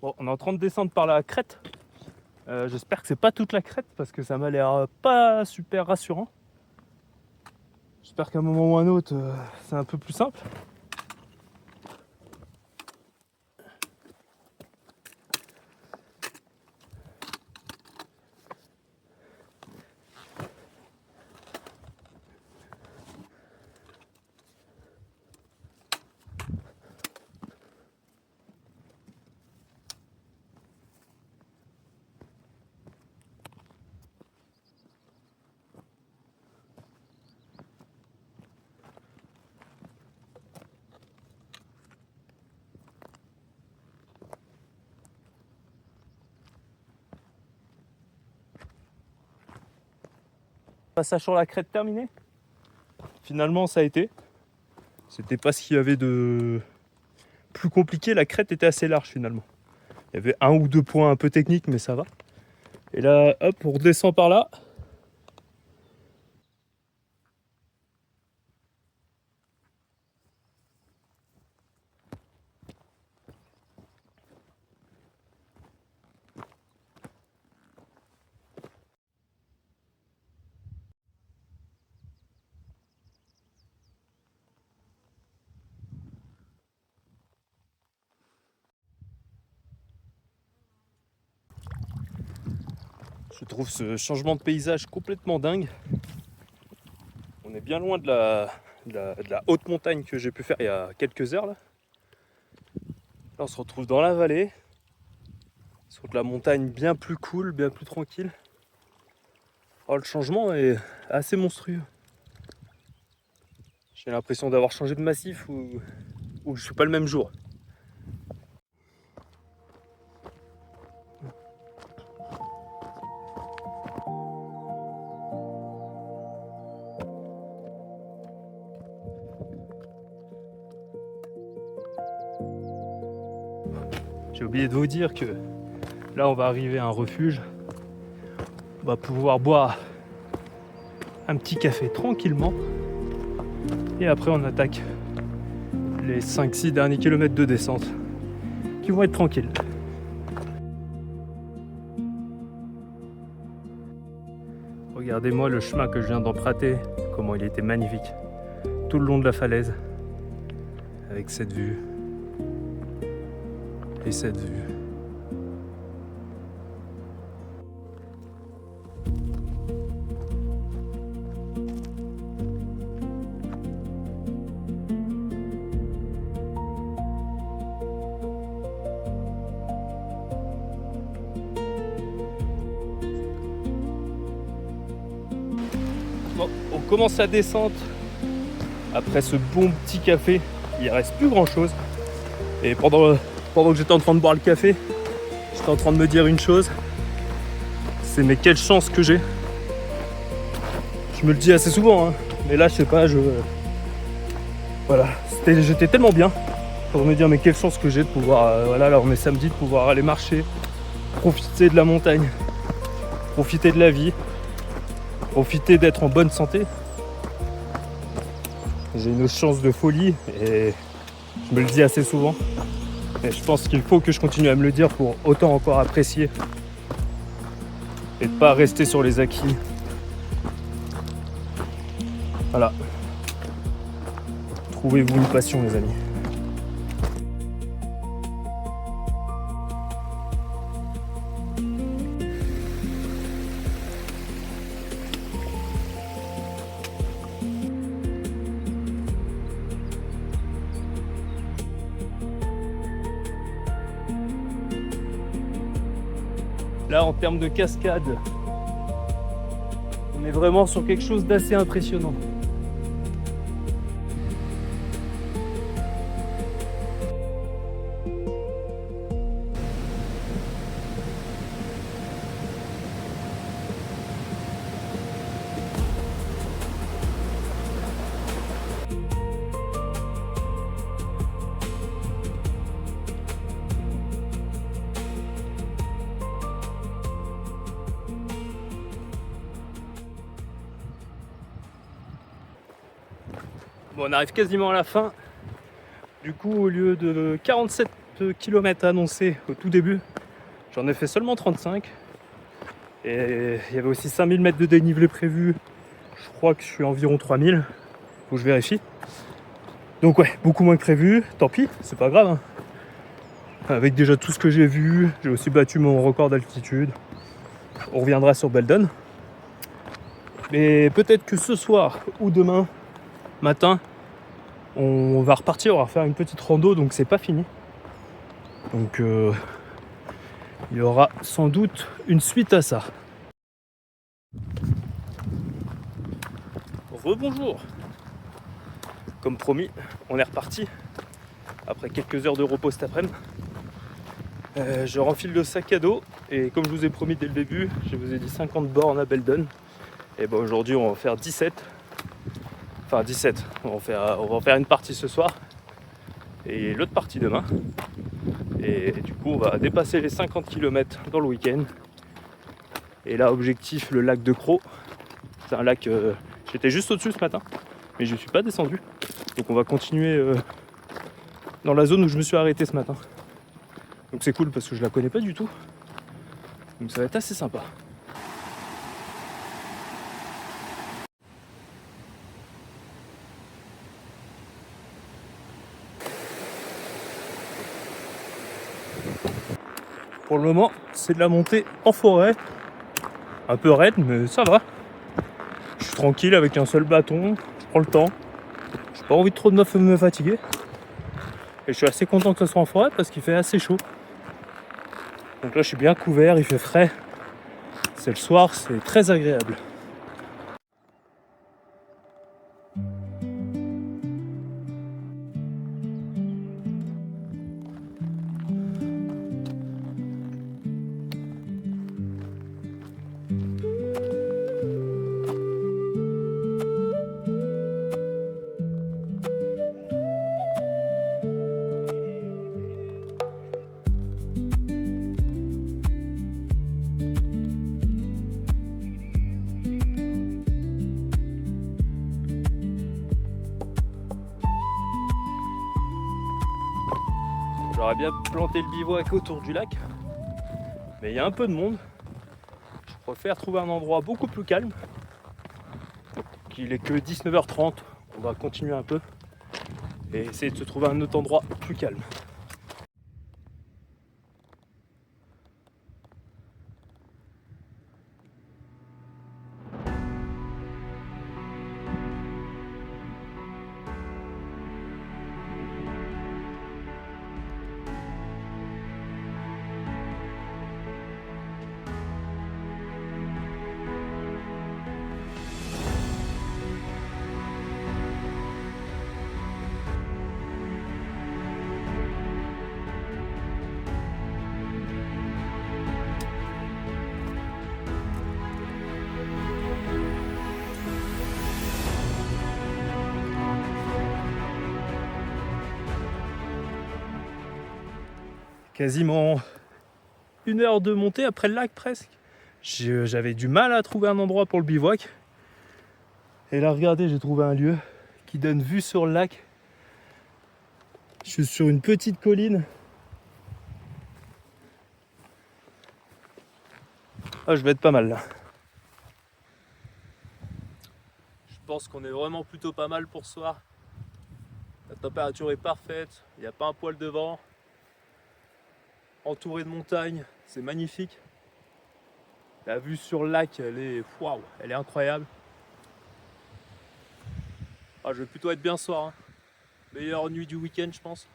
Bon, on est en train de descendre par la crête. J'espère que c'est pas toute la crête parce que ça m'a l'air pas super rassurant. J'espère qu'à un moment ou un autre, c'est un peu plus simple. Passage sur la crête terminé. Finalement, ça a été. C'était pas ce qu'il y avait de plus compliqué. La crête était assez large finalement. Il y avait un ou deux points un peu techniques, mais ça va. Et là, hop, on redescend par là. Je trouve ce changement de paysage complètement dingue. On est bien loin de la haute montagne que j'ai pu faire il y a quelques heures. Là, on se retrouve dans la vallée, sur de la montagne bien plus cool, bien plus tranquille. Oh, le changement est assez monstrueux. J'ai l'impression d'avoir changé de massif ou je suis pas le même jour. J'ai oublié de vous dire que là on va arriver à un refuge. On va pouvoir boire un petit café tranquillement. Et après on attaque les 5-6 derniers kilomètres de descente qui vont être tranquilles. Regardez-moi le chemin que je viens d'emprunter, comment il était magnifique. Tout le long de la falaise, avec cette vue. Et cette vue. Bon, on commence la descente. Après ce bon petit café, il reste plus grand chose. Et pendant que j'étais en train de boire le café, j'étais en train de me dire une chose. C'est mais quelle chance que j'ai. Je me le dis assez souvent, hein, mais là je sais pas, voilà, j'étais tellement bien pour me dire mais quelle chance que j'ai de pouvoir, voilà, là on est samedi, de pouvoir aller marcher, profiter de la montagne, profiter de la vie, profiter d'être en bonne santé. J'ai une chance de folie et je me le dis assez souvent. Et je pense qu'il faut que je continue à me le dire pour autant encore apprécier et ne pas rester sur les acquis. Voilà. Trouvez-vous une passion, les amis. Là, en termes de cascade, on est vraiment sur quelque chose d'assez impressionnant. Bon, on arrive quasiment à la fin. Du coup, au lieu de 47 km annoncés au tout début. J'en ai fait seulement 35. Et il y avait aussi 5000 mètres de dénivelé prévu. Je crois que je suis environ 3000. Faut que je vérifie. Donc ouais, beaucoup moins que prévu. Tant pis, c'est pas grave. Hein. Avec déjà tout ce que j'ai vu, j'ai aussi battu mon record d'altitude. On reviendra sur Beldon. Mais peut-être que ce soir ou demain matin, on va repartir, on va faire une petite rando, donc c'est pas fini. Donc il y aura sans doute une suite à ça. Rebonjour. Comme promis, on est reparti après quelques heures de repos cet après-midi. Je renfile le sac à dos et comme je vous ai promis dès le début, je vous ai dit 50 bornes à Beldon. Et ben aujourd'hui on va faire 17. Enfin 17, on va en faire une partie ce soir et l'autre partie demain. Et du coup on va dépasser les 50 km dans le week-end. Et là objectif le lac de Croc. C'est un lac, j'étais juste au-dessus ce matin, mais je ne suis pas descendu. Donc on va continuer dans la zone où je me suis arrêté ce matin. Donc c'est cool parce que je la connais pas du tout. Donc ça va être assez sympa. Pour le moment, c'est de la montée en forêt. Un peu raide, mais ça va. Je suis tranquille avec un seul bâton. Je prends le temps. J'ai pas envie de trop de me fatiguer. Et je suis assez content que ce soit en forêt parce qu'il fait assez chaud. Donc là, je suis bien couvert, il fait frais. C'est le soir, c'est très agréable. J'aurais bien planté le bivouac autour du lac, mais il y a un peu de monde. Je préfère trouver un endroit beaucoup plus calme. Donc, il est que 19h30, on va continuer un peu et essayer de se trouver un autre endroit plus calme. Quasiment 1 heure de montée après le lac presque. J'avais du mal à trouver un endroit pour le bivouac. Et là regardez, j'ai trouvé un lieu qui donne vue sur le lac. Je suis sur une petite colline. Ah, je vais être pas mal là. Je pense qu'on est vraiment plutôt pas mal pour ce soir. La température est parfaite, il n'y a pas un poil de vent. Entouré de montagnes, c'est magnifique. La vue sur le lac, elle est incroyable. Ah, je vais plutôt être bien ce soir. Hein. Meilleure nuit du week-end, je pense.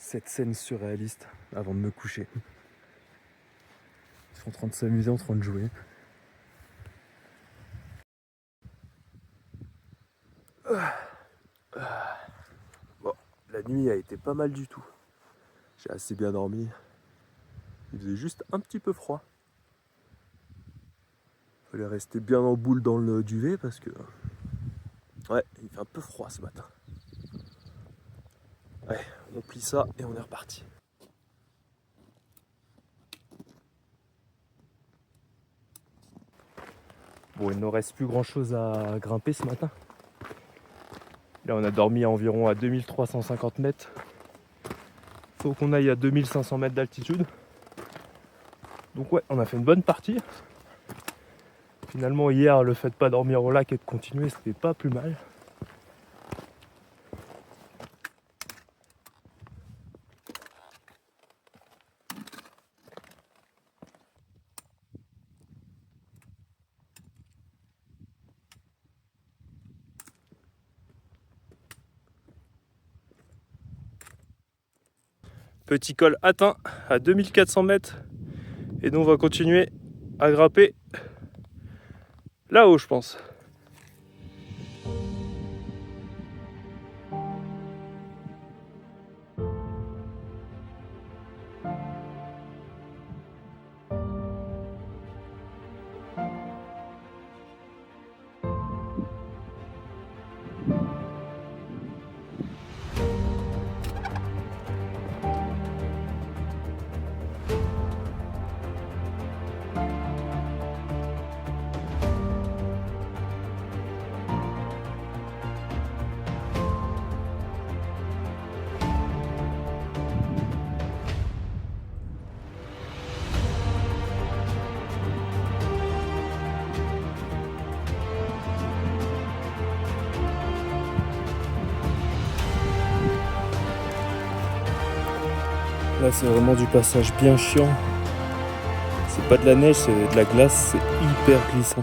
cette scène surréaliste avant de me coucher. Ils sont en train de s'amuser, en train de jouer. Bon, la nuit a été pas mal du tout. J'ai assez bien dormi. Il faisait juste un petit peu froid. Fallait rester bien en boule dans le duvet parce que... Ouais, il fait un peu froid ce matin. Ouais, on plie ça et on est reparti. Bon, il ne nous reste plus grand chose à grimper ce matin. Là, on a dormi environ à 2350 mètres. Faut qu'on aille à 2500 mètres d'altitude. Donc ouais, on a fait une bonne partie. Finalement, hier, le fait de pas dormir au lac et de continuer, c'était pas plus mal. Petit col atteint à 2400 mètres. Et nous, on va continuer à grimper là-haut, je pense. Là, c'est vraiment du passage bien chiant. C'est pas de la neige, c'est de la glace, c'est hyper glissant.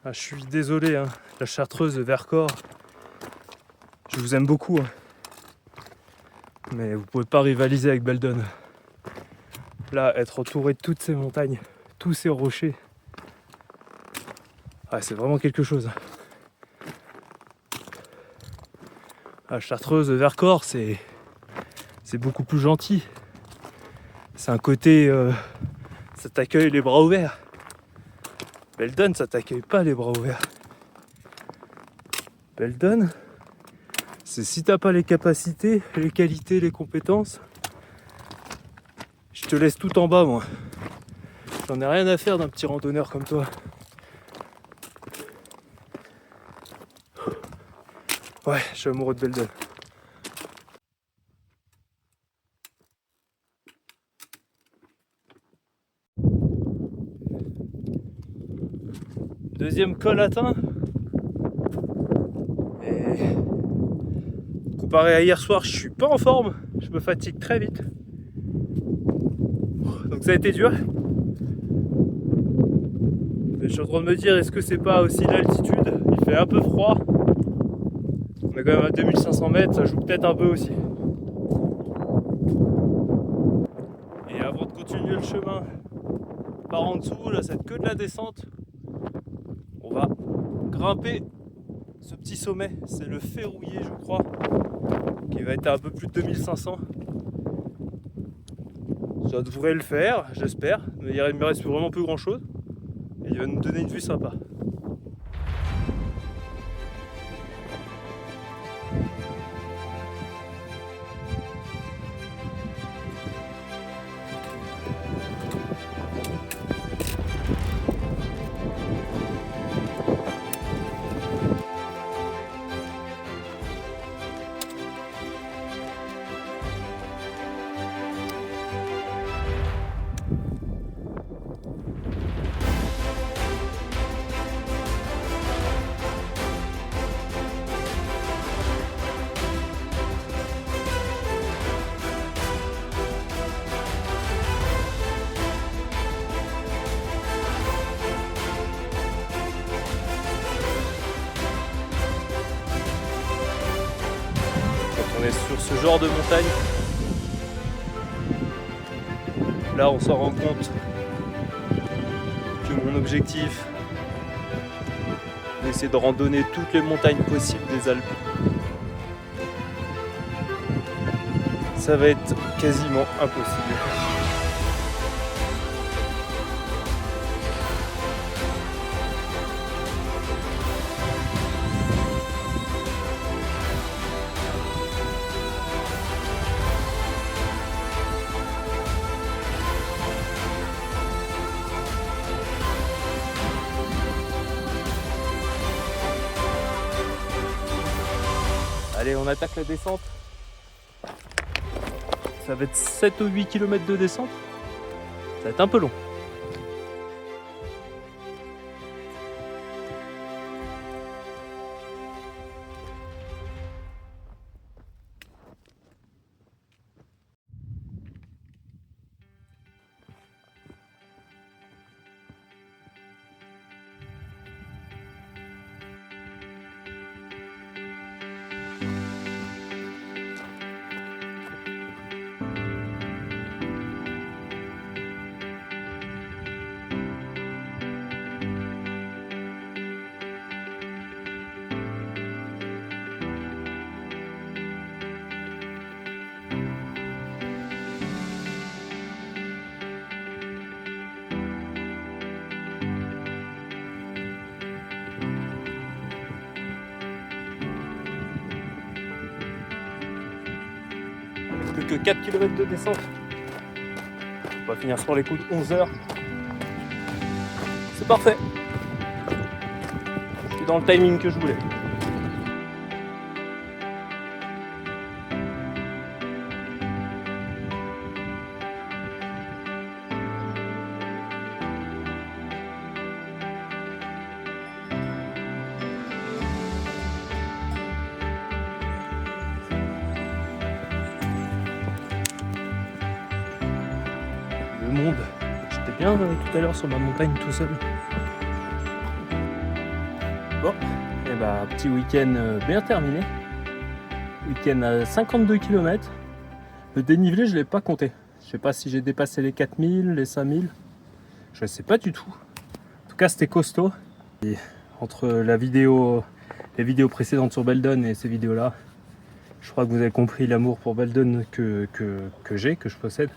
Ah, je suis désolé, hein. La Chartreuse de Vercors, je vous aime beaucoup, hein. Mais vous pouvez pas rivaliser avec Beldon. Là, être entouré de toutes ces montagnes, tous ces rochers, ah, c'est vraiment quelque chose. La Chartreuse de Vercors, c'est beaucoup plus gentil. C'est un côté, ça t'accueille les bras ouverts. Beldon, ça t'accueille pas les bras ouverts. Beldon, c'est si t'as pas les capacités, les qualités, les compétences, je te laisse tout en bas, moi. J'en ai rien à faire d'un petit randonneur comme toi. Ouais, je suis amoureux de Beldon. Deuxième col atteint. Et comparé à hier soir, je suis pas en forme. Je me fatigue très vite. Donc ça a été dur. Mais je suis en train de me dire, est-ce que c'est pas aussi l'altitude? Il fait un peu froid. On est quand même à 2500 mètres, ça joue peut-être un peu aussi. Et avant de continuer le chemin par en dessous, là c'est que de la descente. On va grimper ce petit sommet, c'est le Ferrouillé je crois, qui va être à un peu plus de 2500. Ça devrait le faire, j'espère, mais il me reste vraiment plus grand chose. Et il va nous donner une vue sympa. est sur ce genre de montagne. Là, on s'en rend compte que mon objectif, c'est de randonner toutes les montagnes possibles des Alpes. Ça va être quasiment impossible. Allez, on attaque la descente. Ça va être 7 ou 8 km de descente. Ça va être un peu long. Plus que 4 km de descente. On va finir sur les coups de 11 heures. C'est parfait. Je suis dans le timing que je voulais. Le monde. J'étais bien tout à l'heure sur ma montagne tout seul. Bon, et bah petit week-end bien terminé. Week-end à 52 km. Le dénivelé, je ne l'ai pas compté. Je sais pas si j'ai dépassé les 4000, les 5000. Je sais pas du tout. En tout cas, c'était costaud. Et entre les vidéos précédentes sur Beldon et ces vidéos-là, je crois que vous avez compris l'amour pour Beldon que je possède.